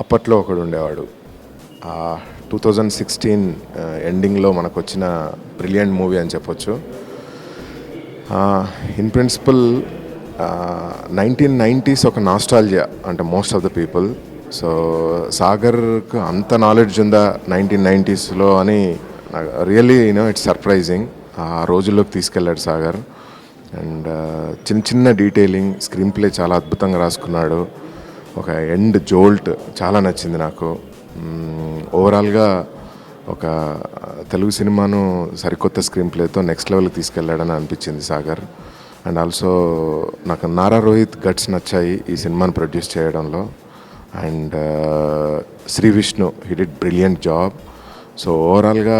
అప్పట్లో ఒకడు ఉండేవాడు. 2016 ఎండింగ్లో మనకు వచ్చిన బ్రిలియంట్ మూవీ అని చెప్పొచ్చు. ఇన్ ప్రిన్సిపల్ 1990s ఒక నాస్టాలజియా అంటే most of the people. So సాగర్కు అంత నాలెడ్జ్ ఉందా 1990sలో అని రియల్లీ ఇట్స్ సర్ప్రైజింగ్. ఆ రోజుల్లోకి తీసుకెళ్ళాడు సాగర్. అండ్ చిన్న చిన్న డీటెయిలింగ్, స్క్రీన్ ప్లే చాలా అద్భుతంగా రాసుకున్నాడు. ఒక ఎండ్ జోల్ట్ చాలా నచ్చింది నాకు. ఓవరాల్గా ఒక తెలుగు సినిమాను సరికొత్త స్క్రీన్ ప్లేతో నెక్స్ట్ లెవెల్కి తీసుకెళ్ళాడని అనిపించింది సాగర్. అండ్ ఆల్సో నాకు నారా రోహిత్ గట్స్ నచ్చాయి ఈ సినిమాను ప్రొడ్యూస్ చేయడంలో. And Shri Vishnu he did brilliant job. So ఓవరాల్గా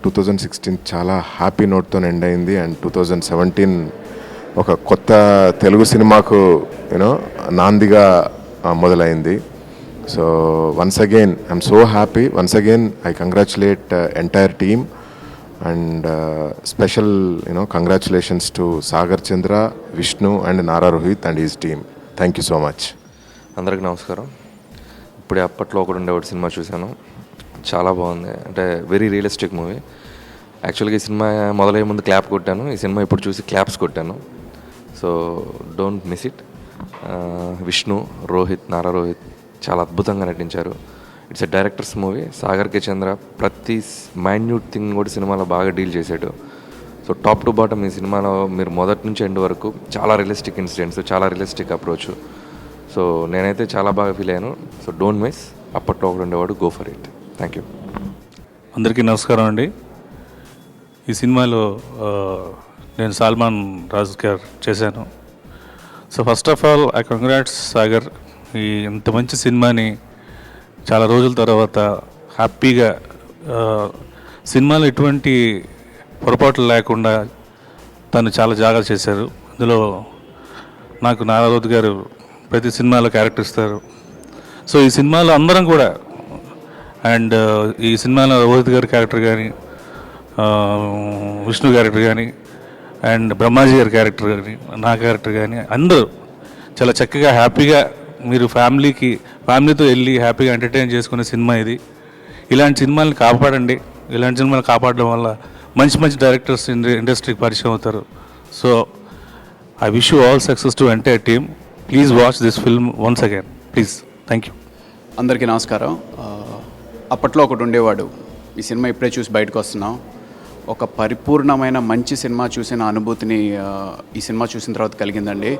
2016 చాలా హ్యాపీ నోట్తో ఎండ్ అయింది. అండ్ 2017 ఒక కొత్త తెలుగు సినిమాకు నాందిగా మొదలైంది. So once again I'm so happy. Once again I congratulate entire team and special congratulations to Sagar Chandra, Vishnu and Nara Rohit and his team. Thank you so much. అందరికీ నమస్కారం. ఇప్పుడే అప్పట్లో ఒకడు ఉండేవాడు సినిమా చూశాను. చాలా బాగుంది. అంటే వెరీ రియలిస్టిక్ మూవీ. యాక్చువల్గా ఈ సినిమా మొదలయ్యే ముందు క్లాప్ కొట్టాను, ఈ సినిమా ఇప్పుడు చూసి క్లాప్స్ కొట్టాను. So don't miss it. Vishnu, Rohit, Nara Rohit చాలా అద్భుతంగా నటించారు. It's a director's movie. Sagar K Chandra ప్రతి మైన్యూట్ థింగ్ కూడా సినిమాలో బాగా డీల్ చేశాడు. సో టాప్ టు బాటమ్ ఈ సినిమాలో మీరు మొదటి నుంచి ఎండ్ వరకు చాలా రియలిస్టిక్ ఇన్సిడెంట్స్, చాలా రియలిస్టిక్ అప్రోచ్. సో నేనైతే చాలా బాగా ఫీల్ అయ్యాను. So don't miss. అప్పట్లో ఒకడు ఉండేవాడు, go for it. Thank you. అందరికీ నమస్కారం అండి. ఈ సినిమాలో నేను సల్మాన్ రాజ్ గారు చేశాను. So first of all I congrats Sagar. ఈ ఇంత మంచి సినిమాని చాలా రోజుల తర్వాత హ్యాపీగా సినిమాలో ఎటువంటి పొరపాట్లు లేకుండా తను చాలా జాగ్రత్త చేశారు. అందులో నాకు నారా రోహిత్ గారు ప్రతి సినిమాలో క్యారెక్టర్ ఇస్తారు. సో ఈ సినిమాలో అందరం కూడా అండ్ ఈ సినిమాలో రోహిత్ గారి క్యారెక్టర్ కానీ, విష్ణు క్యారెక్టర్ కానీ, అండ్ బ్రహ్మాజీ గారి క్యారెక్టర్ కానీ, నా క్యారెక్టర్ కానీ అందరూ చాలా చక్కగా హ్యాపీగా మీరు ఫ్యామిలీతో వెళ్ళి హ్యాపీగా ఎంటర్టైన్ చేసుకునే సినిమా ఇది. ఇలాంటి సినిమాలను కాపాడండి. ఇలాంటి సినిమాలు కాపాడడం వల్ల మంచి మంచి డైరెక్టర్స్ ఇండస్ట్రీకి పరిచయం అవుతారు. So I wish you all success to entire team. Please watch this film once again please. Thank you. అందరికీ నమస్కారం. అప్పట్లో ఒకటి ఉండేవాడు. ఈ సినిమా ఇప్పుడే చూసి బయటకు వస్తున్నాం. ఒక పరిపూర్ణమైన మంచి సినిమా చూసిన అనుభూతిని ఈ సినిమా చూసిన తర్వాత కలిగిందండి.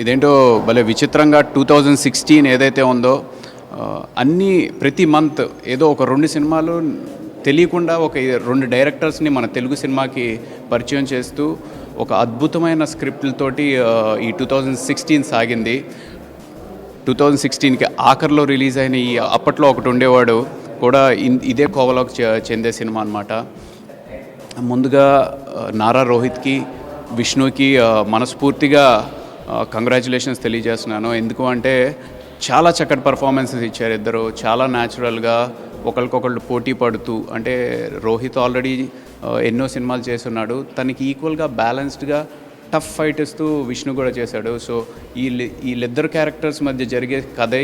ఇదేంటో భలే విచిత్రంగా 2016 ఏదైతే ఉందో ప్రతి మంత్ ఏదో ఒక 2 సినిమాలు తెలియకుండా ఒక 2 డైరెక్టర్స్ని మన తెలుగు సినిమాకి పరిచయం చేస్తూ ఒక అద్భుతమైన స్క్రిప్ట్లతోటి ఈ 2016 సాగింది. 2016కి ఆఖరిలో రిలీజ్ అయిన ఈ అప్పట్లో ఒకటి ఉండేవాడు కూడా ఇదే కోవలోకి చెందే సినిమా అనమాట. ముందుగా నారా రోహిత్కి, విష్ణుకి మనస్ఫూర్తిగా కంగ్రాచులేషన్స్ తెలియజేస్తున్నాను. ఎందుకు అంటే చాలా చక్కటి పర్ఫార్మెన్సెస్ ఇచ్చారు ఇద్దరు. చాలా న్యాచురల్గా ఒకరికొకళ్ళు పోటీ పడుతూ, అంటే రోహిత్ ఆల్రెడీ ఎన్నో సినిమాలు చేస్తున్నాడు, తనకి ఈక్వల్గా బ్యాలెన్స్డ్గా టఫ్ ఫైట్ ఇస్తూ విష్ణు కూడా చేశాడు. సో వీళ్ళిద్దరు క్యారెక్టర్స్ మధ్య జరిగే కథే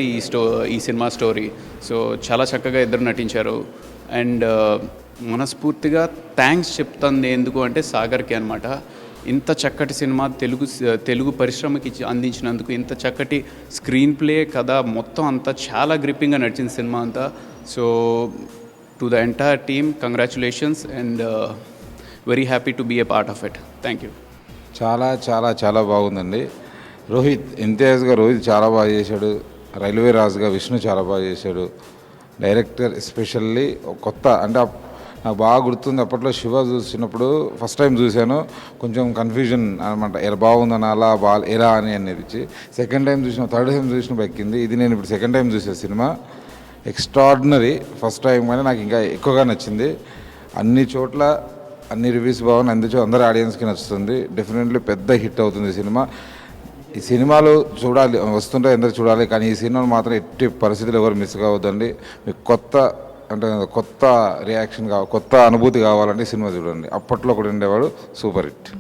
ఈ సినిమా స్టోరీ. సో చాలా చక్కగా ఇద్దరు నటించారు. అండ్ మనస్ఫూర్తిగా థ్యాంక్స్ చెప్తుంది ఎందుకు అంటే సాగర్కి అనమాట. ఇంత చక్కటి సినిమా తెలుగు పరిశ్రమకి అందించినందుకు, ఇంత చక్కటి స్క్రీన్ ప్లే, కథ మొత్తం అంతా చాలా గ్రిప్పింగ్గా నడిచిన సినిమా అంతా. So to the entire team congratulations and very happy to be a part of it. Thank you. చాలా చాలా చాలా బాగుందండి. ఇంతియాజ్గా రోహిత్ చాలా బాగా చేశాడు. రైల్వే రాజుగా విష్ణు చాలా బాగా చేశాడు. డైరెక్టర్ ఎస్పెషల్లీ కొత్త, అంటే నాకు బాగా గుర్తుంది. అప్పట్లో శివ చూసినప్పుడు ఫస్ట్ టైం చూశాను, కొంచెం కన్ఫ్యూజన్ అనమాట. ఎలా బాగుందని అలా ఎలా అని అనేది. సెకండ్ టైం చూసిన, థర్డ్ టైం చూసినప్పుడు ఎక్కింది. ఇది నేను ఇప్పుడు సెకండ్ టైం చూసే సినిమా. ఎక్స్ట్రాడినరీ. ఫస్ట్ టైం కానీ నాకు ఇంకా ఎక్కువగా నచ్చింది. అన్ని చోట్ల అన్ని రివ్యూస్ బాగున్నాయి. అందరూ ఆడియన్స్కి నచ్చుతుంది. డెఫినెట్లీ పెద్ద హిట్ అవుతుంది ఈ సినిమా. ఈ సినిమాలు చూడాలి, వస్తుంటే అందరూ చూడాలి. కానీ ఈ సినిమాలు మాత్రం ఎట్టి పరిస్థితులు ఎవరు మిస్ కావద్దండి. మీకు కొత్త రియాక్షన్ కొత్త అనుభూతి కావాలంటే సినిమా చూడండి. అప్పట్లో ఒకటి ఉండేవాడు, సూపర్ హిట్.